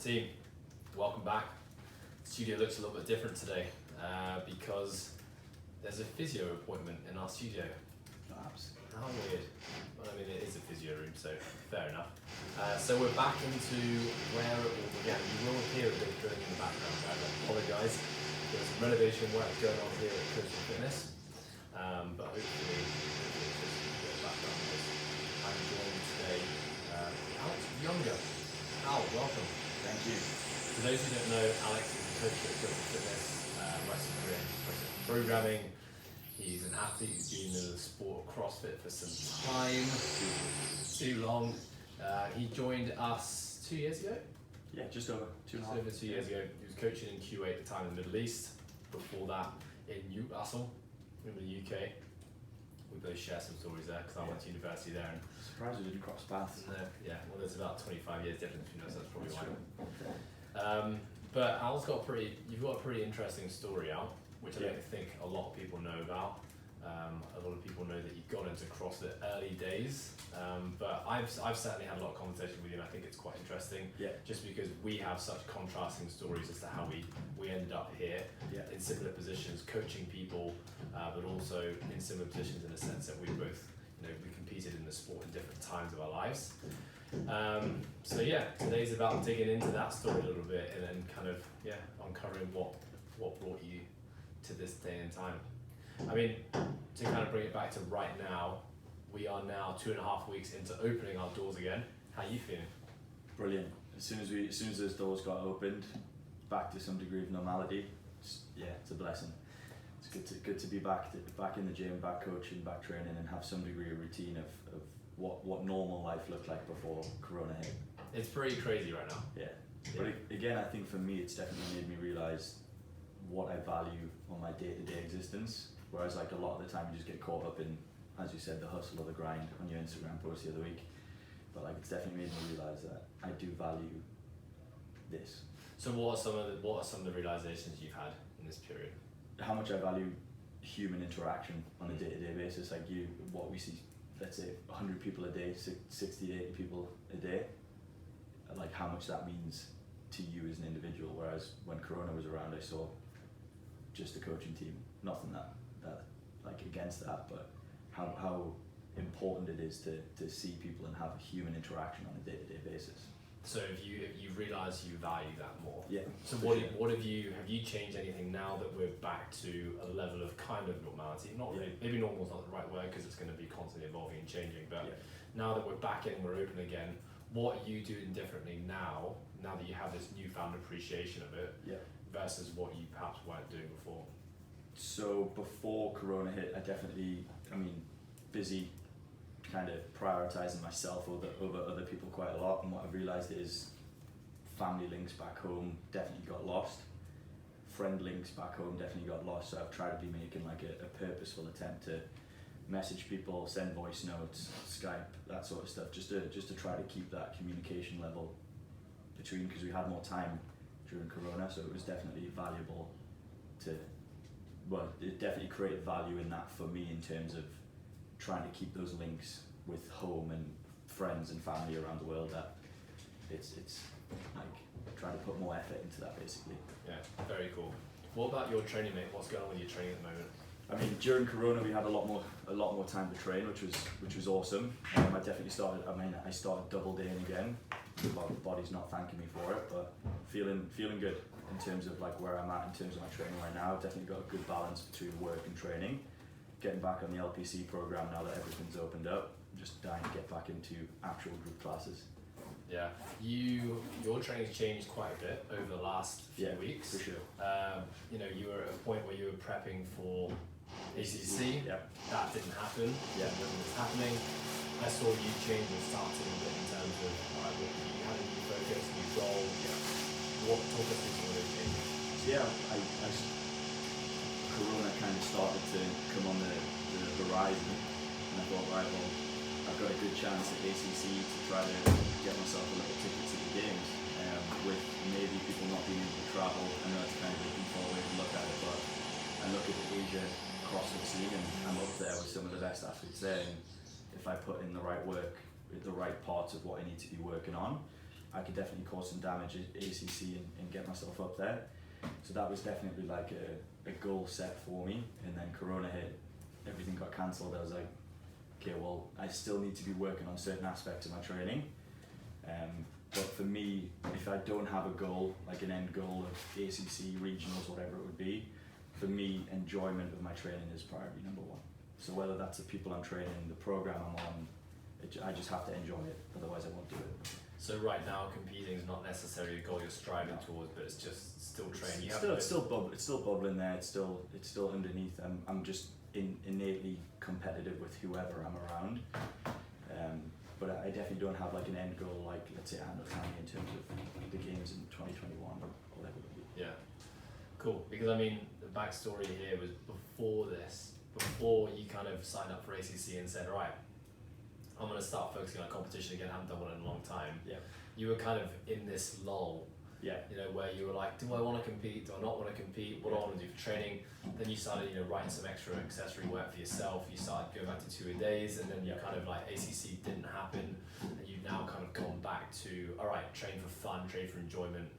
Team, welcome back. The studio looks a little bit different today because there's a physio appointment in our studio. Perhaps. How weird. Well, I mean, it is a physio room, so fair enough. So we're back into where it all began. You will hear a bit of drilling in the background, guys. I apologise. There's some renovation work going on here at CrossFit Fitness, but hopefully it's just a bit of background noise. I'm joined today, Alex Younger. Al, welcome. Thank you. For those who don't know, Alex is a coach at CrossFit Fitness, wrestling career, programming. He's an athlete who's been in the sport of CrossFit for some time, too long. He joined us 2 years ago? Yeah, just over 2.5. Just over 2 years ago. He was coaching in Kuwait at the time in the Middle East. Before that, in Newcastle, in the UK. We both share some stories there because I went to university there. And surprised we didn't cross paths. yeah, well, there's about 25 years difference between us, so that's probably That's why. But Al's you've got a pretty interesting story, Al, which I don't think a lot of people know about. A lot of people know that you got into CrossFit early days, but I've certainly had a lot of conversation with you, and I think it's quite interesting. Yeah. Just because we have such contrasting stories as to how we ended up here in similar positions, coaching people, but also in similar positions in the sense that we both, we competed in the sport in different times of our lives. So yeah, today's about digging into that story a little bit and then kind of uncovering what brought you to this day and time. I mean, to kind of bring it back to right now, we are now 2.5 weeks into opening our doors again. How are you feeling? Brilliant. As soon as those doors got opened, back to some degree of normality. It's a blessing. It's good to be back in the gym, back coaching, back training, and have some degree of routine of what normal life looked like before Corona hit. It's pretty crazy right now. Yeah. But again, I think for me, it's definitely made me realise what I value on my day-to-day existence. Whereas like a lot of the time you just get caught up in, as you said, the hustle or the grind on your Instagram post the other week. But like it's definitely made me realise that I do value this. So what are some of the realizations you've had in this period? How much I value human interaction on a day-to-day basis. Like what we see, let's say 100 people a day, 60 to 80 people a day. Like how much that means to you as an individual. Whereas when Corona was around, I saw just a coaching team. Nothing that like against that, but how important it is to see people and have a human interaction on a day-to-day basis. So if you realise you value that more. Yeah. So what have you changed anything now that we're back to a level of kind of normality? Not really, maybe normal is not the right word because it's going to be constantly evolving and changing, but now that we're back in, we're open again, what are you doing differently now that you have this newfound appreciation of it versus what you perhaps weren't doing before? So before Corona hit, busy kind of prioritising myself over other people quite a lot, and what I've realised is family links back home definitely got lost, friend links back home definitely got lost, so I've tried to be making like a purposeful attempt to message people, send voice notes, Skype, that sort of stuff, just to try to keep that communication level between, because we had more time during Corona, so it was definitely valuable it definitely created value in that for me in terms of trying to keep those links with home and friends and family around the world, that it's like trying to put more effort into that basically. Yeah, very cool. What about your training, mate? What's going on with your training at the moment? I mean, during Corona we had a lot more time to train, which was awesome. I started double daying again. Well, the body's not thanking me for it, but feeling good in terms of like where I'm at in terms of my training right now. I've definitely got a good balance between work and training. Getting back on the LPC program now that everything's opened up. I'm just dying to get back into actual group classes. Yeah, your training's changed quite a bit over the last few weeks. For sure. You were at a point where you were prepping for ACC. That didn't happen. Nothing was happening. I saw you change and starting a bit in terms of you had a new focus, new goal. What talk us through some of those changes? Corona kind of started to come on the horizon, and I thought, right, well, I've got a good chance at ACC to try to get myself a little ticket to the games. With maybe people not being able to travel, I know it's kind of a default way to look at it, but I look at the Asia CrossFit scene and I'm up there with some of the best athletes there, and if I put in the right work, the right parts of what I need to be working on, I could definitely cause some damage at ACC and get myself up there. So that was definitely like a goal set for me. And then Corona hit, everything got cancelled. I was like, okay, well, I still need to be working on certain aspects of my training. But for me, if I don't have a goal, like an end goal of ACC, regionals, whatever it would be, for me, enjoyment of my training is priority number one. So whether that's the people I'm training, the program I'm on, I just have to enjoy it, otherwise I won't do it. So right now, competing is not necessarily a goal you're striving towards, but it's just still training. It's still bubbling there. It's still underneath. I'm just innately competitive with whoever I'm around. But I definitely don't have like an end goal, like let's say Anna Tammy in terms of the games in 2021 or whatever it would be. Yeah, cool. Because I mean, the backstory here was before you kind of signed up for ACC and said, right, I'm going to start focusing on competition again. I haven't done one in a long time. Yeah. You were kind of in this lull. Yeah. You know, where you were like, do I want to compete? Do I not want to compete? What do I want to do for training? Then you started, writing some extra accessory work for yourself. You started going back to 2-a-days, and then you kind of like ACC didn't happen, and you've now kind of gone back to, all right, train for fun, train for enjoyment,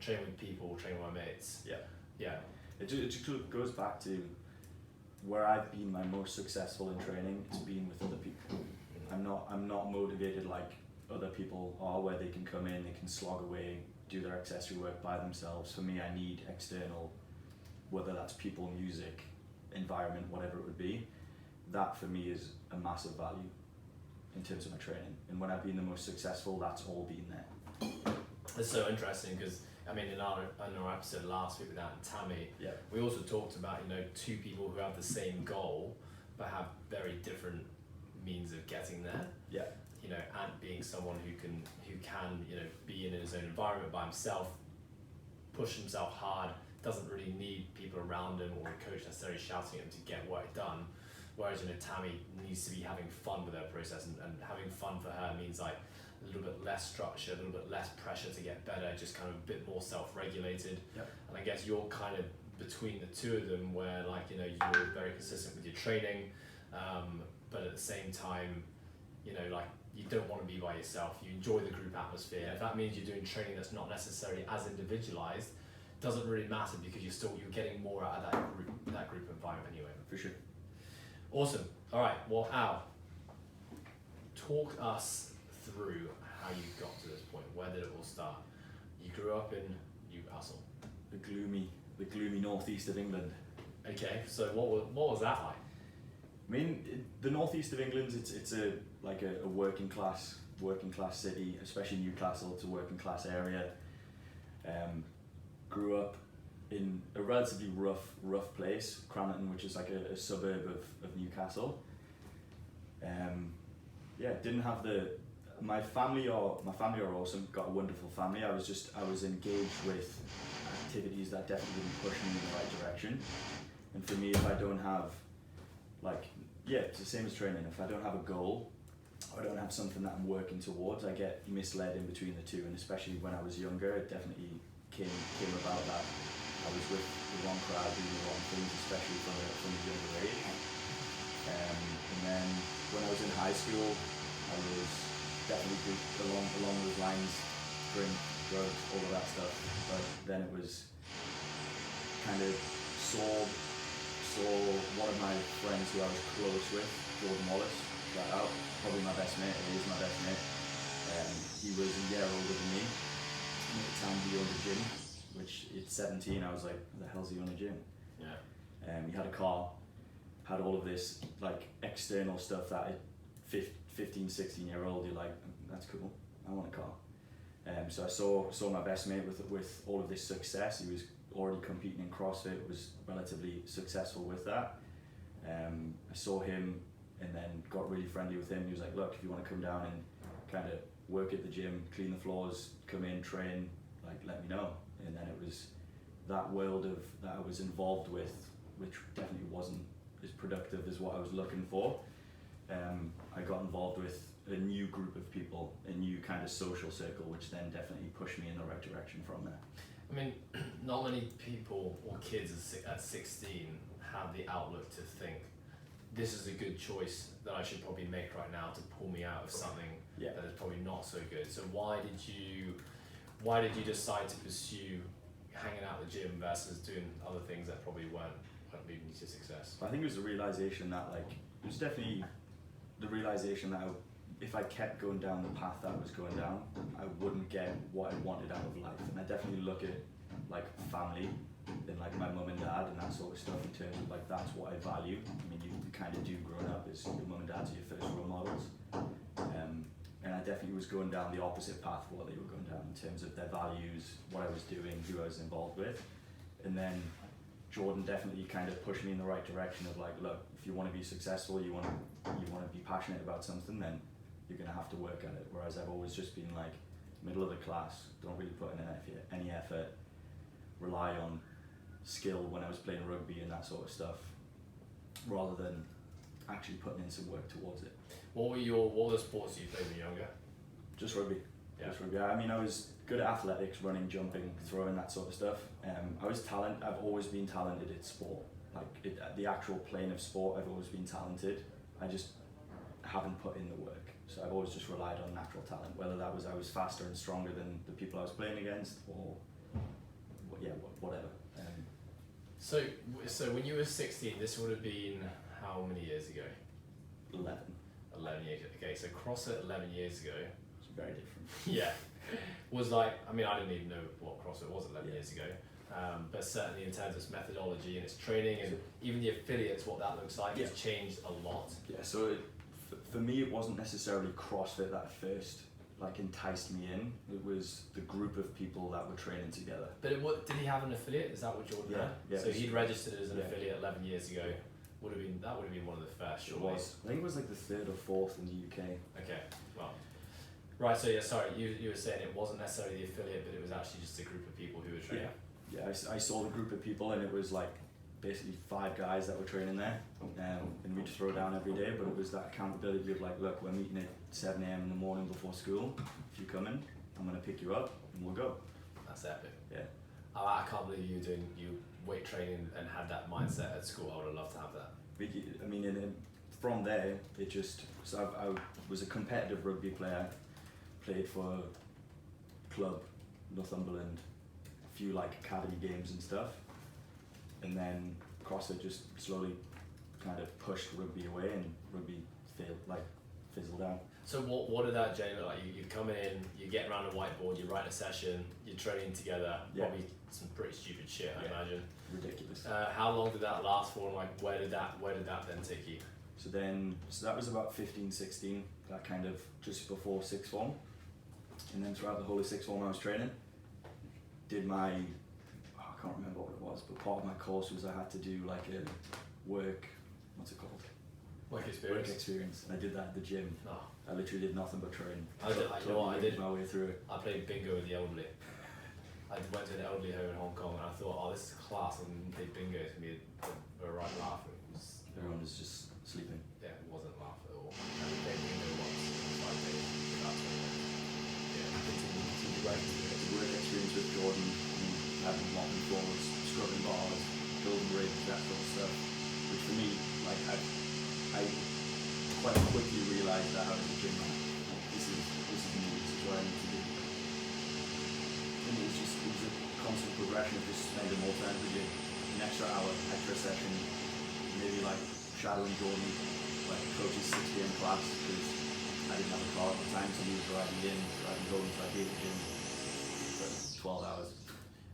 train with people, train with my mates. Yeah. It just goes back to where I've been my most successful in training. It's being with other people. I'm not motivated like other people are, where they can come in, they can slog away, do their accessory work by themselves. For me, I need external, whether that's people, music, environment, whatever it would be. That for me is a massive value in terms of my training. And when I've been the most successful, that's all been there. It's so interesting because, I mean, in our episode last week with Aunt Tammy, we also talked about, two people who have the same goal but have very different means of getting there. Yeah. Ant being someone who can be in his own environment by himself, push himself hard, doesn't really need people around him or a coach necessarily shouting at him to get work done. Whereas Tammy needs to be having fun with her process, and having fun for her means like a little bit less structure, a little bit less pressure to get better, just kind of a bit more self-regulated. Yep. And I guess you're kind of between the two of them, where you're very consistent with your training, but at the same time, you don't want to be by yourself. You enjoy the group atmosphere. Yeah. If that means you're doing training that's not necessarily as individualized, doesn't really matter, because you're getting more out of that group environment anyway. For sure. Awesome. All right. Well, Al, talk us through how you got to this point. Where did it all start? You grew up in Newcastle. The gloomy northeast of England. Okay. So what was that like? I mean, the northeast of England, it's a working class city, especially Newcastle. It's a working class area. Grew up in a relatively rough place, Cramerton, which is like a suburb of Newcastle. Didn't have my family are awesome. Got a wonderful family. I was engaged with activities that definitely didn't push me in the right direction. And for me, if I don't have it's the same as training. If I don't have a goal, or I don't have something that I'm working towards, I get misled in between the two. And especially when I was younger, it definitely came about that I was with the wrong crowd, doing the wrong things, especially from a younger age. And then when I was in high school, I was definitely along those lines, drink, drugs, all of that stuff. But then it was kind of saw one of my friends who I was close with, Jordan Wallace, shout out, probably my best mate, he is my best mate. He was a year older than me. And at the time he owned a gym, which at 17 I was like, what the hell's he own a gym? Yeah. He had a car, had all of this like external stuff that at 15, 16 year old, you're like, that's cool, I want a car. So I saw my best mate with all of this success. He was already competing in CrossFit, was relatively successful with that. I saw him and then got really friendly with him. He was like, look, if you want to come down and kind of work at the gym, clean the floors, come in, train, let me know. And then it was that world that I was involved with, which definitely wasn't as productive as what I was looking for. I got involved with a new group of people, a new kind of social circle, which then definitely pushed me in the right direction from there. I mean, not many people or kids at 16 have the outlook to think this is a good choice that I should probably make right now to pull me out of something that is probably not so good. So why did you decide to pursue hanging out at the gym versus doing other things that probably weren't leading you to success? I think it was the realization that it was definitely the realization that if I kept going down the path that I was going down, I wouldn't get what I wanted out of life. And I definitely look at family and my mum and dad and that sort of stuff in terms of that's what I value. I mean, you kind of do growing up as your mum and dad's your first role models. And I definitely was going down the opposite path of what they were going down in terms of their values, what I was doing, who I was involved with. And then Jordan definitely kind of pushed me in the right direction of look, if you want to be successful, you want to be passionate about something, then you're going to have to work at it. Whereas I've always just been middle of the class, don't really put in any effort, rely on skill when I was playing rugby and that sort of stuff, rather than actually putting in some work towards it. What were the sports you played when you were younger? Just rugby. Yeah. Just rugby. I mean, I was good at athletics, running, jumping, throwing, that sort of stuff. I've always been talented at sport. The actual plane of sport, I've always been talented. I just haven't put in the work. So I've always just relied on natural talent, whether that was I was faster and stronger than the people I was playing against, or whatever. So when you were 16, this would have been how many years ago? 11. 11 years ago. Okay, so CrossFit 11 years ago. It's very different. Yeah. Was I didn't even know what CrossFit was 11 years ago. But certainly in terms of its methodology and its training and even the affiliates, what that looks like, it's changed a lot. Yeah, so for me, it wasn't necessarily CrossFit that first enticed me in. It was the group of people that were training together. But did he have an affiliate? Is that what Jordan had? Yeah. So he'd registered as an affiliate 11 years ago. That would have been one of the first. It was. I think it was the third or fourth in the UK. Okay, well, right. So sorry, you were saying it wasn't necessarily the affiliate, but it was actually just a group of people who were training. Yeah. I saw the group of people, and it was basically 5 guys that were training there, and we'd throw down every day. But it was that accountability of look, we're meeting at 7 a.m. in the morning before school. If you come in, I'm gonna pick you up, and we'll go. That's epic. Yeah. I can't believe you were doing weight training and had that mindset at school. I would have loved to have that. I mean, and from there, it just I was a competitive rugby player, played for club Northumberland, a few academy games and stuff, and then CrossFit just slowly kind of pushed rugby away, and rugby fizzled out. So what did that journey look like? You come in, you get around a whiteboard, you write a session, you're training together, probably some pretty stupid shit, I imagine. Ridiculous. How long did that last for, and where did that then take you? So that was about 15, 16, that kind of just before sixth form, and then throughout the whole of sixth form I was training. Did my, I can't remember what it was, but part of my course was I had to do a work, what's it called? Work experience. Work experience. And I did that at the gym. Oh. I literally did nothing but train. I did my way through it. I played bingo with the elderly. I went to an elderly home in Hong Kong, and I thought, this is class, and played bingo. It's gonna be a right laugh. Everyone was just sleeping. Yeah, it wasn't a laugh at all. And we played bingo once, 5 days, about 20 minutes. Yeah, continue writing. The work experience with Jordan, having walking forwards, scrubbing bars, building rigs, that sort of stuff. Which for me, I quite quickly realised that I was a gym man. This is me. This is what I need to do. And it was a constant progression of just spending more time with you. An extra hour, extra session, maybe shadowing Jordan, coach's 6 p.m. class, because I didn't have a car at the time, so he was driving home, so I gave the gym for 12 hours.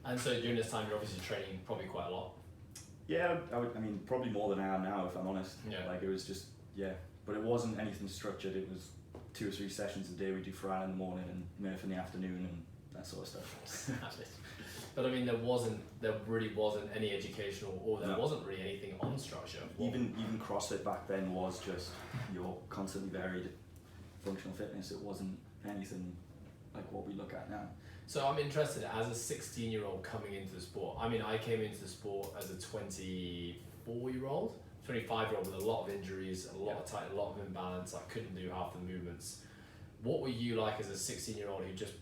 And so during this time, you're obviously training probably quite a lot. Yeah, I mean, probably more than I am now, if I'm honest. Yeah. It was just, but it wasn't anything structured. It was 2 or 3 sessions a day. We do Friday in the morning and Murph in the afternoon and that sort of stuff. But I mean, there really wasn't any educational, or there wasn't really anything on structure. Even CrossFit back then was just your constantly varied functional fitness. It wasn't anything like what we look at now. So I'm interested, as a 16-year-old coming into the sport. I mean, I came into the sport as a 24-year-old, 25-year-old with a lot of injuries, a lot of tight, a lot of imbalance. I couldn't do half the movements. What were you like as a 16-year-old who just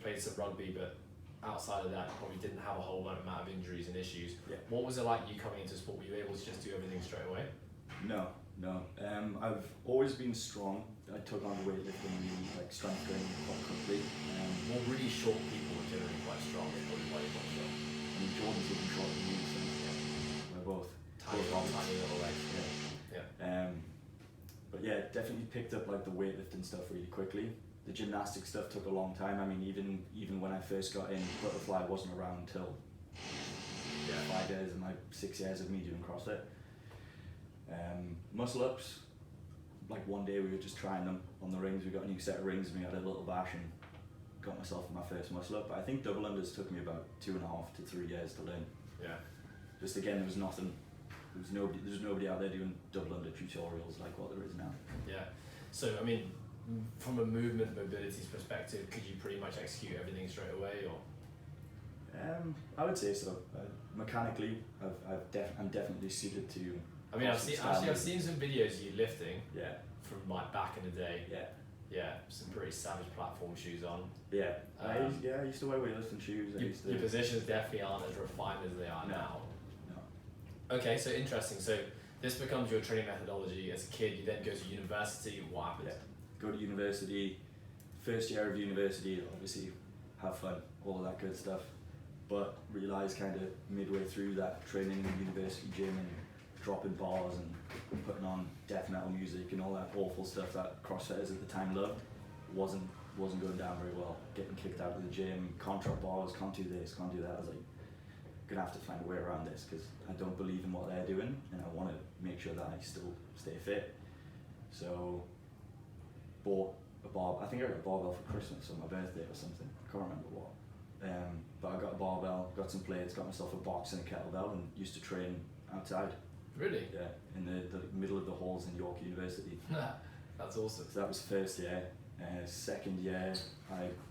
played some rugby, but outside of that probably didn't have a whole amount of injuries and issues? Yeah. What was it like you coming into sport? Were you able to just do everything straight away? No, No. I've always been strong. I took on weightlifting and like strength training quite quickly. Well, really short people are generally quite strong. It's probably why you're quite strong. I mean, Jordan's even shorter than me, so we're both Tiny little legs. Yeah. But yeah, definitely picked up like the weightlifting stuff really quickly. The gymnastic stuff took a long time. I mean, even when I first got in, butterfly wasn't around till 5 years and like 6 years of me doing CrossFit. Muscle ups, like one day we were just trying them on the rings. We got a new set of rings and we had a little bash and got myself my first muscle up. But I think double unders took me about 2.5 to 3 years to learn. Yeah. Just again, there was nobody out there doing double under tutorials like what there is now. Yeah. So I mean, from a movement mobility perspective, could you pretty much execute everything straight away, or? I would say so. Mechanically, I'm definitely suited to. I mean, I've seen some videos of you lifting. Yeah. From like back in the day. Yeah. Yeah, some pretty savage platform shoes on. Yeah. I used to wear weightlifting shoes. Your positions definitely aren't as refined as they are now. No. Okay, so interesting. So this becomes your training methodology as a kid. You then go to university. What happens? Yeah. Go to university. First year of university, obviously, have fun, all of that good stuff. But realise kind of midway through that training in the university gym and dropping bars and putting on death metal music and all that awful stuff that CrossFitters at the time loved wasn't going down very well. Getting kicked out of the gym, can't drop bars, can't do this, can't do that. I was like, gonna have to find a way around this because I don't believe in what they're doing and I want to make sure that I still stay fit. So bought a barbell. I think I got a barbell for Christmas on my birthday or something. I can't remember what. But I got a barbell, got some plates, got myself a box and a kettlebell and used to train outside. Really? Yeah, in the middle of the halls in York University. That's awesome. So that was first year. Second year,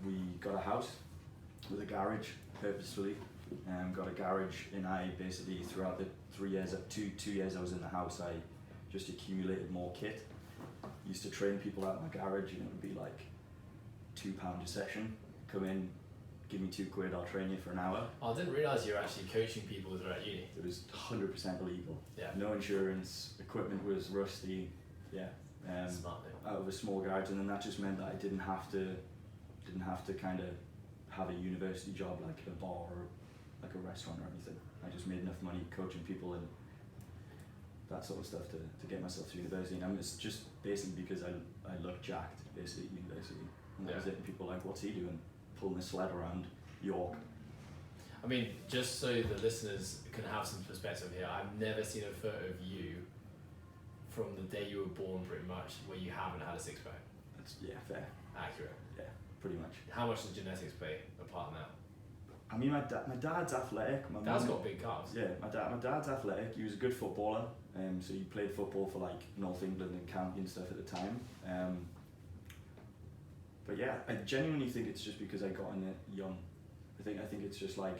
we got a house with a garage purposefully. Got a garage and I basically throughout the 3 years, 2 years I was in the house, I just accumulated more kit. Used to train people out in my garage and it would be like £2 a session. Come in, give me £2, I'll train you for an hour. Oh, I didn't realise you were actually coaching people that are at uni. It was 100% illegal. Yeah. No insurance, equipment was rusty. Yeah. Smart. Out of a small garage, and then that just meant that I didn't have to kind of have a university job like a bar or like a restaurant or anything. I just made enough money coaching people and that sort of stuff to get myself to university. And it's just basically because I looked jacked basically at university. And that was it. And people were like, what's he doing? Pulling a sled around York. I mean, just so the listeners can have some perspective here, I've never seen a photo of you from the day you were born pretty much where you haven't had a six pack. That's, yeah, fair. Accurate. Yeah, pretty much. How much does genetics play a part now? I mean, my dad's athletic. My Dad's mum, got big calves. Yeah, my dad's athletic. He was a good footballer. So he played football for like North England and county and stuff at the time. But yeah, I genuinely think it's just because I got in it young. I think it's just like,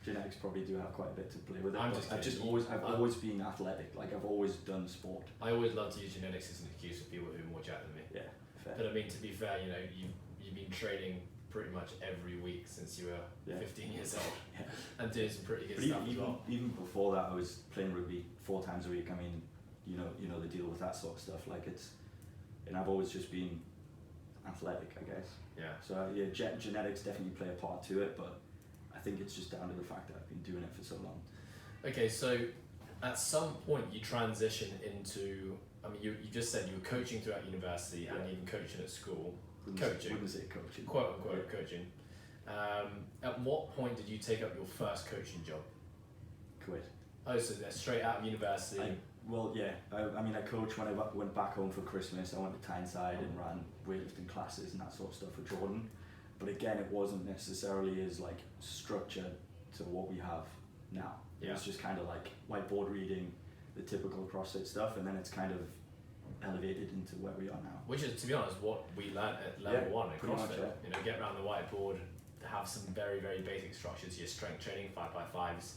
genetics probably do have quite a bit to play with it. I've always been athletic. Like I've always done sport. I always love to use genetics as an excuse for people who are more jacked than me. Yeah, fair. But I mean, to be fair, you know, you've been training pretty much every week since you were 15 years old, and doing some pretty good stuff as well. Even before that, I was playing rugby 4 times a week. I mean, you know the deal with that sort of stuff. Like and I've always just been athletic, I guess. Yeah. So yeah, genetics definitely play a part to it, but I think it's just down to the fact that I've been doing it for so long. Okay, so at some point you transition into, I mean, you just said you were coaching throughout university and even coaching at school. Wouldn't say coaching. Quote unquote coaching. At what point did you take up your first coaching job? Quit. Oh, so that's straight out of university. I coached when I went back home for Christmas. I went to Tyneside and ran weightlifting classes and that sort of stuff for Jordan. But again, it wasn't necessarily as like structured to what we have now. Yeah. It was just kind of like whiteboard reading, the typical CrossFit stuff, and then it's kind of elevated into where we are now. Which is, to be honest, what we learned at level 1 at CrossFit. Much, yeah. You know, get around the whiteboard, have some very, very basic structures, your strength training, 5x5s,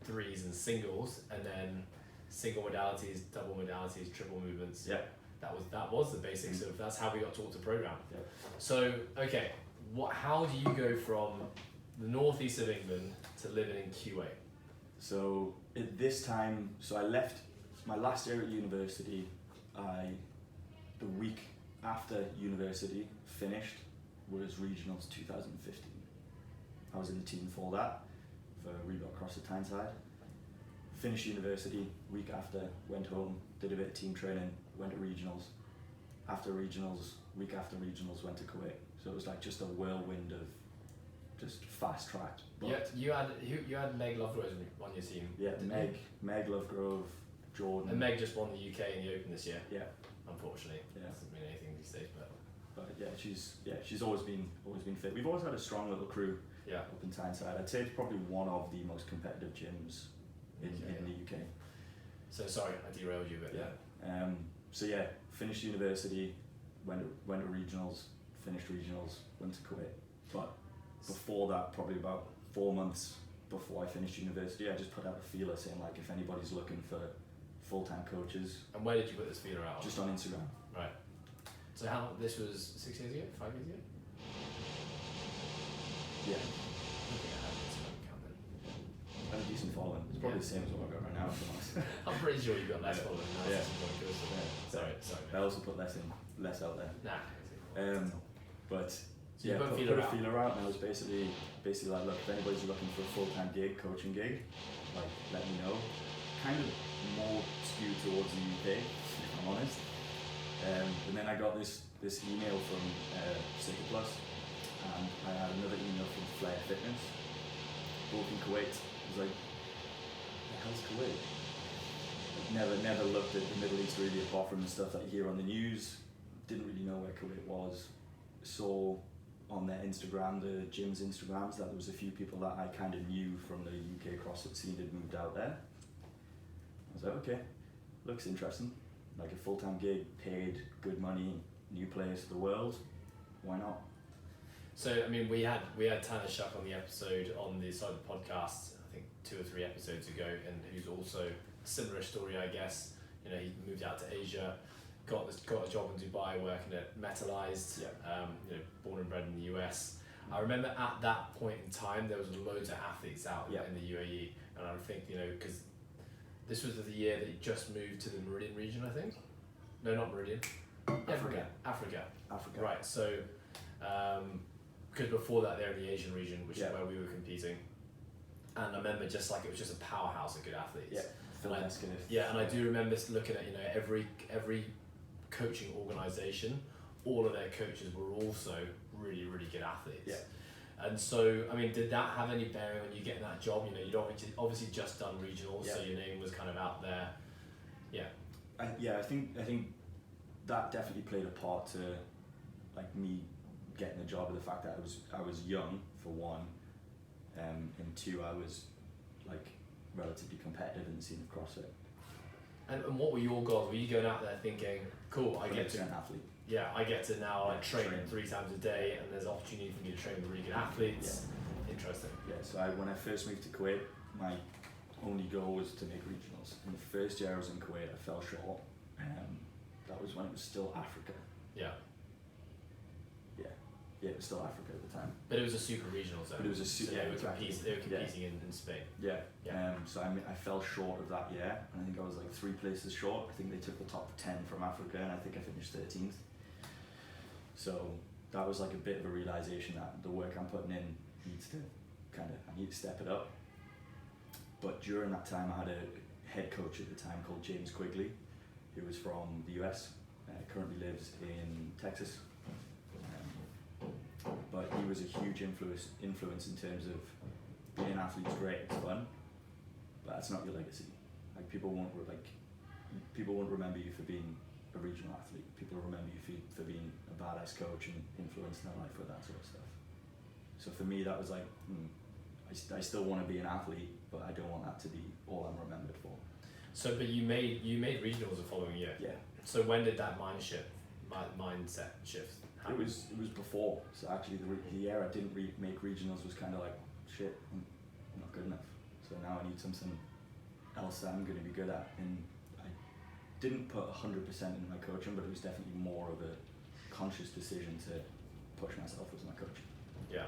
3s and singles, and then single modalities, double modalities, triple movements. Yeah. That was the basics of, that's how we got taught to program. Yeah. So, okay, how do you go from the northeast of England to living in QA? So at this time, I left my last year at university, the week after university finished was regionals 2015. I was in the team for that, for Reebok CrossFit Tyneside. Finished university, week after, went home, did a bit of team training, went to regionals. After regionals, week after regionals, went to Kuwait. So it was like just a whirlwind of just fast tracked. Yeah, you had Meg Lovegrove on your team. Yeah, Meg Lovegrove, Jordan. And Meg just won the UK in the Open this year. Yeah. Unfortunately, Yeah. Doesn't mean anything these days, but she's always been fit. We've always had a strong little crew. Yeah. Up in Tyneside. I'd say it's probably one of the most competitive gyms in the UK. So sorry, I derailed you, but yeah. So yeah, finished university, went to regionals, finished regionals, went to Kuwait. But before that, probably about 4 months before I finished university, I just put out a feeler saying like if anybody's looking for full-time coaches. And where did you put this feeler out? Just on Instagram. Right. So how long, this was 6 years ago, 5 years ago? Yeah. I don't think I had an Instagram account then. I have a decent following. It's probably the same as what I've got right now, if I'm honest. I'm pretty sure you've got less following now. Yeah. Sorry. I also put less out there. Nah. But So you yeah, put put feeler a out. feeler out, and I was basically like, look, if anybody's looking for a full-time gig, coaching gig, like, let me know. Kind of more skewed towards the UK, if I'm honest. And then I got this email from City Plus, and I had another email from Flair Fitness, both in Kuwait. I was like, the hell's Kuwait? Never looked at the Middle East really, apart from the stuff that you hear on the news. Didn't really know where Kuwait was. Saw on their Instagram, the gym's Instagrams, that there was a few people that I kind of knew from the UK CrossFit scene had moved out there. I was like, okay, looks interesting. Like a full-time gig, paid, good money, new place, the world. Why not? So I mean, we had Tanner Shuck on the episode on the side of the podcast, I think 2 or 3 episodes ago, and who's also a similar story, I guess. You know, he moved out to Asia, got a job in Dubai working at Metalized. Yeah. You know, born and bred in the US. I remember at that point in time there was loads of athletes out Yeah. in the UAE, and I think, you know, because this was the year that he just moved to the Meridian region, I think. No, not Meridian. Africa. Right. So, because before that they're in the Asian region, which is where we were competing, and I remember just like it was just a powerhouse of good athletes. Yeah. And I do remember looking at, you know, every coaching organisation, all of their coaches were also really, really good athletes. Yeah. And so, I mean, did that have any bearing on you getting that job? You know, you'd obviously just done regionals, so your name was kind of out there. Yeah. I think that definitely played a part to like me getting the job, with the fact that I was young for one, and two, I was like relatively competitive in the scene of CrossFit. And what were your goals? Were you going out there thinking, cool, I get to an athlete. Yeah, I get to now like train 3 times a day, and there's opportunity for me to train with really good athletes. Yeah. Interesting. Yeah, so when I first moved to Kuwait, my only goal was to make regionals. In the first year I was in Kuwait, I fell short. That was when it was still Africa. Yeah. Yeah, it was still Africa at the time. But it was a super regional zone. But it was a super. So they were competing in Spain. Yeah. So I fell short of that year, and I think I was like 3 places short. I think they took the top 10 from Africa, and I think I finished 13th. So that was like a bit of a realization that the work I'm putting in needs to I need to step it up. But during that time, I had a head coach at the time called James Quigley, who was from the US, currently lives in Texas. But he was a huge influence in terms of being an athlete's great, it's fun, but that's not your legacy. Like people won't remember you for being a regional athlete. People will remember you for being a badass coach and influencing their life with that sort of stuff. So for me, that was like, I still want to be an athlete, but I don't want that to be all I'm remembered for. So, but you made regionals the following year. Yeah. So when did that mindset shift happen? It was before. So actually, the year I didn't make regionals was kind of like, shit, I'm not good enough. So now I need something else that I'm going to be good at. And I didn't put 100% in my coaching, but it was definitely more of a conscious decision to push myself with my coaching. Yeah.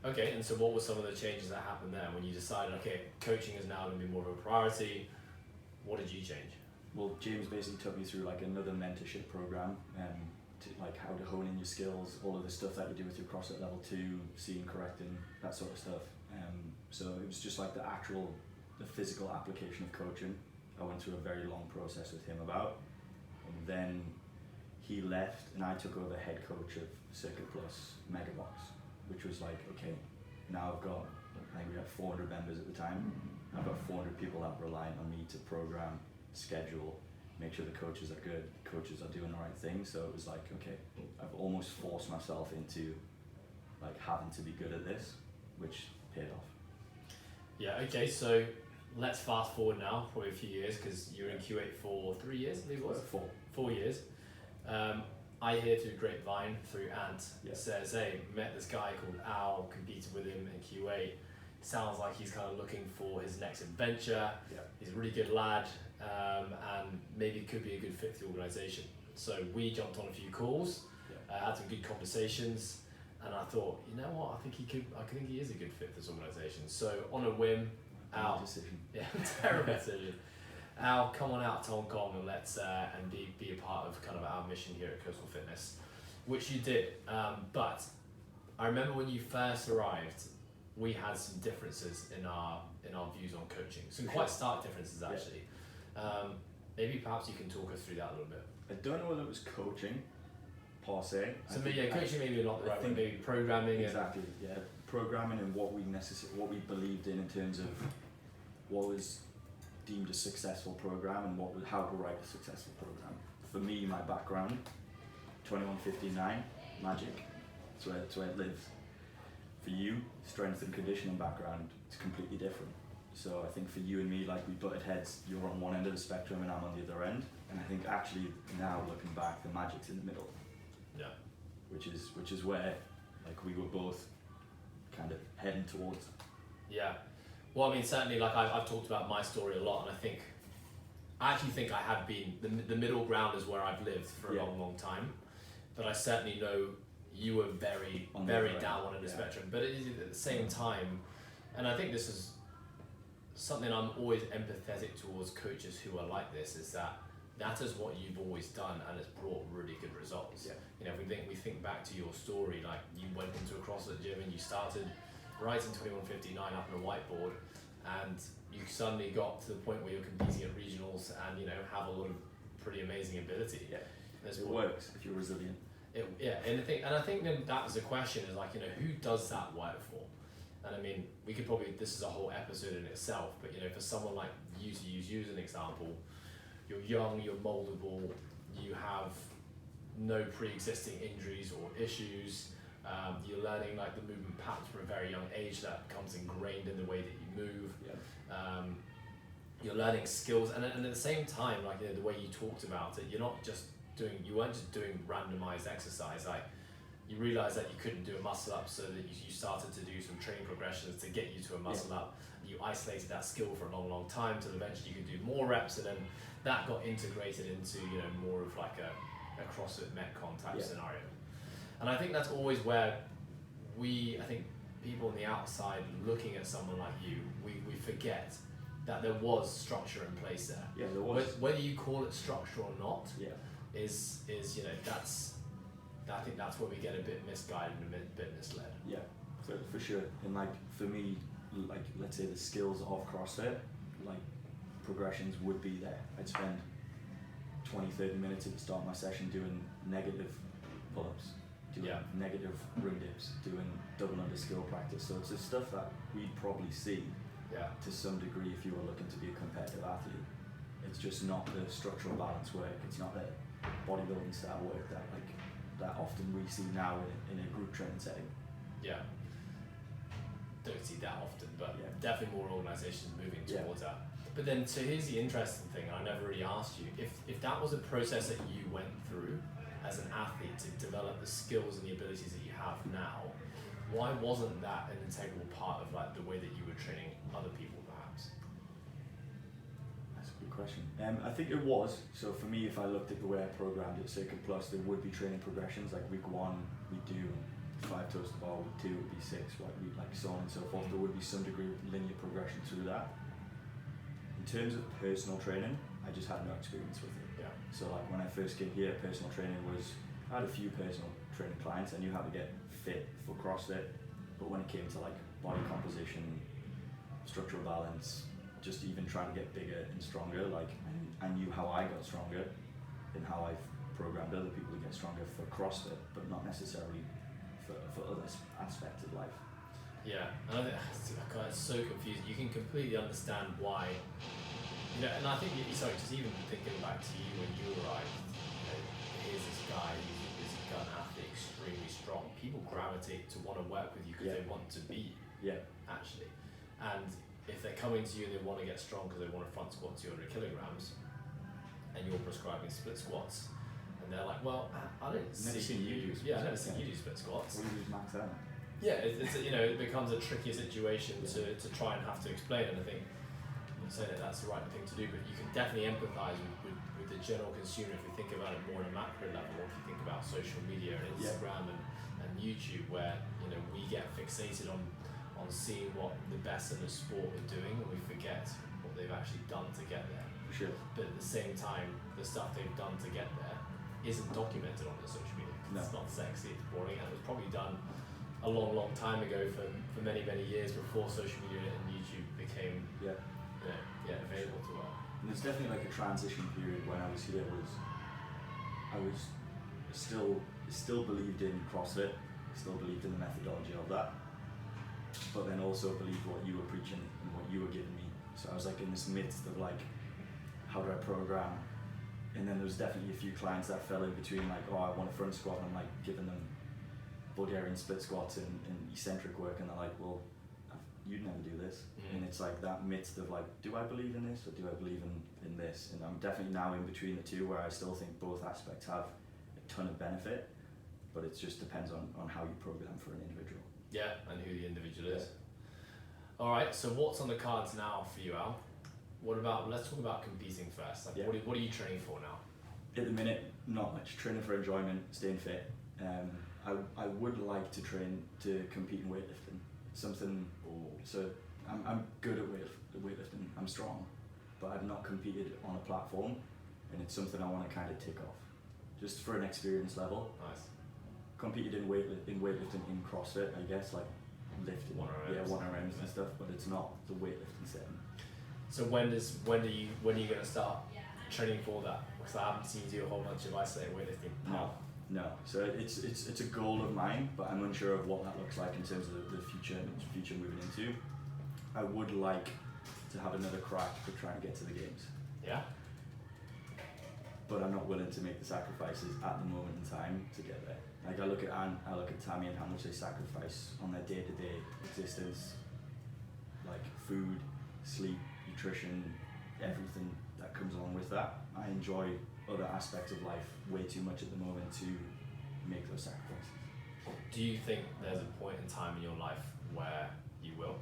Okay, and so what were some of the changes that happened there when you decided, okay, coaching is now going to be more of a priority? What did you change? well, James basically took me through like another mentorship program, to like how to hone in your skills, all of the stuff that you do with your CrossFit level 2, seeing, correcting, that sort of stuff. So it was just like the physical application of coaching. I went through a very long process with him about, and then he left and I took over head coach of Circuit Plus Megabox, which was like, okay, now I've got, I think we had 400 members at the time. I've got 400 people that rely on me to program, schedule, make sure the coaches are good, coaches are doing the right thing. So it was like, okay, I've almost forced myself into like having to be good at this, which paid off. Yeah, okay, so let's fast forward now, probably a few years, because you were in Q8 for 3 years, I believe it was? 4 years. I hear through grapevine, through Ant, says, hey, met this guy called Al, competed with him in Q8. Sounds like he's kind of looking for his next adventure. He's a really good lad, and maybe could be a good fit for the organisation. So we jumped on a few calls, had some good conversations, and I thought, you know what, I think he is a good fit for this organisation. So on a whim, Al, terrible decision. Al, come on out to Hong Kong and let's and be a part of kind of our mission here at Coastal Fitness, which you did. But I remember when you first arrived, we had some differences in our views on coaching. Some quite stark differences actually. Maybe perhaps you can talk us through that a little bit. I don't know whether it was coaching per se. So coaching maybe not the right way. Maybe programming. Exactly. Programming and what we believed in terms of what was deemed a successful program and how to write a successful program. For me, my background, 2159, magic, that's where it lives. For you, strength and conditioning background, it's completely different. So I think for you and me, like we butted heads, you're on one end of the spectrum and I'm on the other end. And I think actually now looking back, the magic's in the middle. Yeah. Which is where like we were both kind of heading towards. Yeah. Well, I mean, certainly, like I've talked about my story a lot, and I actually think I have been, the middle ground is where I've lived for a long time, but I certainly know you were very down one end of the spectrum, but it is at the same time, and I think this is something I'm always empathetic towards coaches who are like this, is that is what you've always done, and it's brought really good results. You know, if we think back to your story, like you went into a CrossFit gym and you started writing 2159 up on a whiteboard, and you suddenly got to the point where you're competing at regionals and, you know, have a lot of pretty amazing ability. It works if you're resilient. And I think then that was the question, is like, you know, who does that work for? And I mean, we could probably, this is a whole episode in itself, but you know, for someone like you, to use you as an example, you're young, you're moldable, you have no pre-existing injuries or issues. You're learning like the movement patterns from a very young age that becomes ingrained in the way that you move. You're learning skills, and at the same time, like, you know, the way you talked about it, you weren't just doing randomized exercise. Like, you realized that you couldn't do a muscle up, so that you started to do some training progressions to get you to a muscle up. You isolated that skill for a long time till eventually you could do more reps, and then that got integrated into, you know, more of like a CrossFit Metcon type scenario. And I think that's always where I think people on the outside looking at someone like you, we forget that there was structure in place there. Yeah, there was. Whether you call it structure or not, is you know, I think that's where we get a bit misguided and a bit misled. Yeah, for sure. And like for me, like let's say the skills of CrossFit, like progressions would be there. I'd spend 20-30 minutes at the start of my session doing negative pull-ups, doing negative ring dips, doing double under skill practice. So it's the stuff that we'd probably see to some degree if you were looking to be a competitive athlete. It's just not the structural balance work. It's not the bodybuilding style work that often we see now in a group training setting. Yeah. Don't see that often, but definitely more organisations moving towards that. But then, so here's the interesting thing, I never really asked you, if that was a process that you went through as an athlete to develop the skills and the abilities that you have now, why wasn't that an integral part of like the way that you were training other people perhaps? That's a good question. I think it was. So for me, if I looked at the way I programmed at Circuit Plus, there would be training progressions. Like week 1, we do 5 toes to the bar, week 2 would be 6, week like so on and so forth. There would be some degree of linear progression through that. In terms of personal training, I I just had no experience with it. Yeah. So like when I first came here, personal training was, I had a few personal training clients. I knew how to get fit for CrossFit, but when it came to like body composition, structural balance, just even trying to get bigger and stronger, like I knew how I got stronger and how I've programmed other people to get stronger for CrossFit, but not necessarily for other aspects of life. Yeah, and I think it's so confusing. You can completely understand why, you know, and I think, sorry, just even thinking back to you when you arrived, you know, here's this guy who's a gun athlete, extremely strong. People gravitate to want to work with you because they want to be you, actually. And if they're coming to you and they want to get strong because they want to front squat 200 kilograms, and you're prescribing split squats, and they're like, well, I don't see you. Yeah, I never see you do split squats. What do you use max out? Yeah, it's you know, it becomes a tricky situation to try and have to explain. And I think I'm not saying that that's the right thing to do, but you can definitely empathise with the general consumer if you think about it more on a macro level, or if you think about social media and Instagram and YouTube, where you know we get fixated on seeing what the best in the sport are doing, and we forget what they've actually done to get there. For sure. But at the same time, the stuff they've done to get there isn't documented on their social media. No. It's not sexy, it's boring, and it was probably done a long time ago for many years before social media and YouTube became available to us. And there's definitely like a transition period when I was here I was still believed in CrossFit, still believed in the methodology of that, but then also believed what you were preaching and what you were giving me. So I was like in this midst of like, how do I program? And then there was definitely a few clients that fell in between, like, oh, I want a front squat, and I'm like giving them Bulgarian split squats and eccentric work, and they're like, well, you'd never do this. And it's like that midst of like, do I believe in this or do I believe in this? And I'm definitely now in between the two, where I still think both aspects have a ton of benefit, but it just depends on how you program for an individual. Yeah, and who the individual is. All right, so what's on the cards now for you, Al? Let's talk about competing first. Like, what are you training for now? At the minute, not much. Training for enjoyment, staying fit. I would like to train to compete in weightlifting. So I'm good at weightlifting. I'm strong, but I've not competed on a platform, and it's something I want to kind of tick off, just for an experience level. Nice. Competed in weightlifting in CrossFit, I guess, like lifting, 1RMs and stuff, but it's not the weightlifting setting. So when are you going to start training for that? Because I haven't seen you do a whole bunch of isolated weightlifting. No. So it's a goal of mine, but I'm unsure of what that looks like in terms of the future moving into. I would like to have another crack for trying to get to the games. Yeah. But I'm not willing to make the sacrifices at the moment in time to get there. Like I look at Anne, I look at Tammy and how much they sacrifice on their day-to-day existence, like food, sleep, nutrition, everything that comes along with that. I enjoy other aspects of life way too much at the moment to make those sacrifices. Do you think there's a point in time in your life where you will?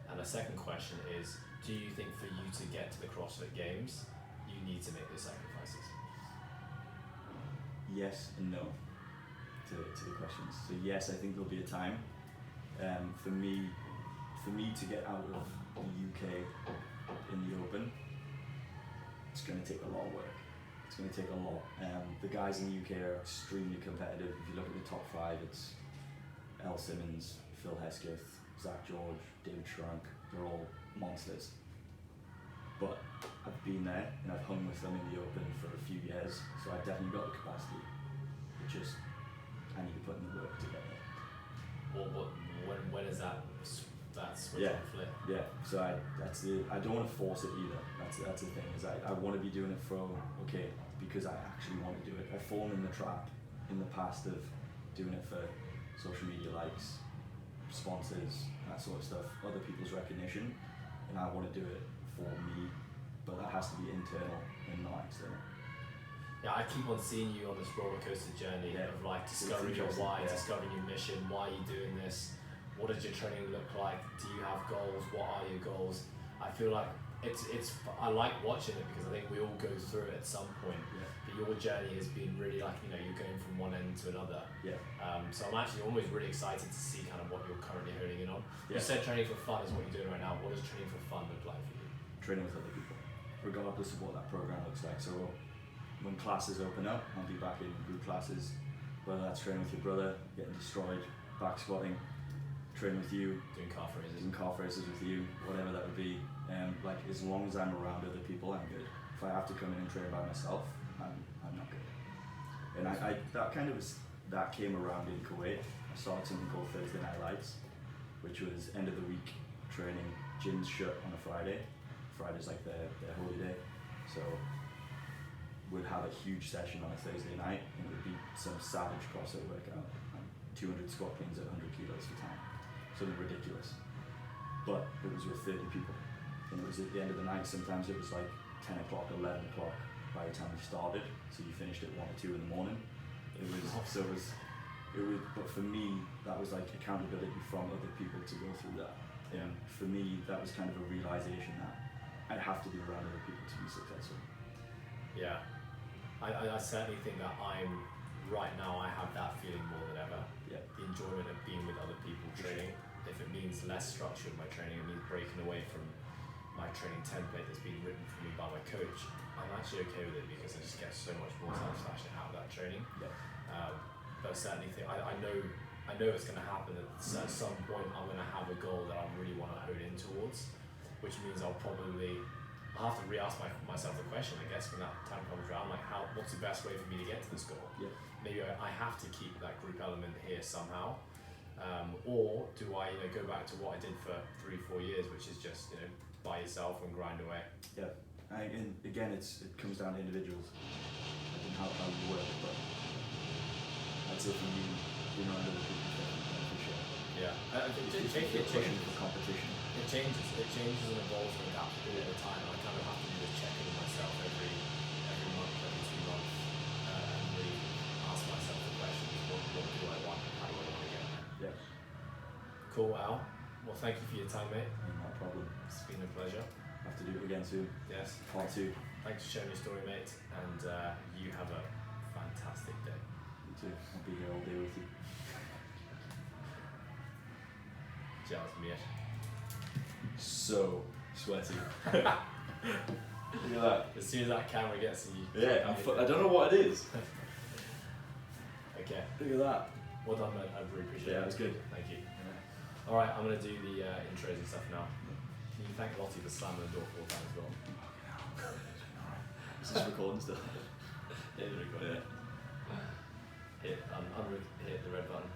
And the second question is, do you think for you to get to the CrossFit Games, you need to make those sacrifices? Yes and no to the questions. So yes, I think there'll be a time for me to get out of the UK in the open. It's going to take a lot of work. It's going to take a lot. The guys in the UK are extremely competitive. If you look at the top 5, it's Elle Simmons, Phil Hesketh, Zach George, David Shrunk. They're all monsters. But I've been there and I've hung with them in the open for a few years, so I've definitely got the capacity. It's just, I need to put in the work to get there. When is that switch on flip? Yeah, so I don't want to force it either. That's the thing, is I want to be doing it because I actually want to do it. I've fallen in the trap in the past of doing it for social media likes, sponsors, that sort of stuff, other people's recognition, and I want to do it for me, but that has to be internal and not external. Yeah, I keep on seeing you on this roller coaster journey of like discovering your why, discovering your mission, why are you doing this, what does your training look like, do you have goals, what are your goals? I feel like I like watching it because I think we all go through it at some point. But your journey has been really like, you're going from one end to another. So I'm actually always really excited to see kind of what you're currently honing in on. You said training for fun is what you're doing right now. What does training for fun look like for you? Training with other people. regardless of what that program looks like. So when classes open up, I'll be back in group classes, whether that's training with your brother, getting destroyed, back squatting, training with you, doing calf raises with you, whatever that would be. Like as long as I'm around other people, I'm good. If I have to come in and train by myself, I'm not good. And I that came around in Kuwait. I started something called Thursday Night Lights, which was end of the week training. Gyms shut on a Friday. Friday's like their holy day. So we'd have a huge session on a Thursday night, and it would be some savage CrossFit workout, 200 squat cleans at 100 kilos for time, something ridiculous. But it was with 30 people, and it was at the end of the night. Sometimes it was like 10 o'clock, 11 o'clock by the time we started, so you finished at 1 or 2 in the morning. But for me, that was like accountability from other people to go through that. And for me, that was kind of a realization that I have to be around other people to be successful. Yeah, I certainly think that right now I have that feeling more than ever. Yeah. The enjoyment of being with other people training. If it means less structure in my training, it means breaking away from my training template that's been written for me by my coach, I'm actually okay with it because I just get so much more satisfaction out of that training. Yeah. But I certainly think I know it's going to happen at some point. I'm going to have a goal that I really want to hone in towards, which means I'll have to re-ask myself the question, I guess, when that time comes around, like what's the best way for me to get to this goal? Yeah. Maybe I have to keep that group element here somehow, or do I go back to what I did for 3-4 years, which is just by yourself and grind away. Yeah. And again, it comes down to individuals and how you work, but I'd say for me, other people beneficial. Yeah, I think it changes for competition. It changes and evolves and adapts all the time. I kind of have to do this check-in with myself every month, every 2 months, and really ask myself the question: what do I want? How do I want to get there? Yeah. Cool, Al. Well, thank you for your time, mate. No problem. It's been a pleasure. Have to do it again soon. Yes. Part 2. Thanks for sharing your story, mate, and you have a fantastic day. You too. I'll be here all day with you. Ciao, mate. So sweaty. Look at that. As soon as that camera gets to you. Yeah, I don't know what it is. Okay. Look at that. Well done, mate. I really appreciate it. Yeah, it was good. Thank you. Yeah. Alright, I'm going to do the intros and stuff now. Can you thank Lottie for slamming the door 4 times as well? Is this recording still? It is recording. Yeah. Hit the red button.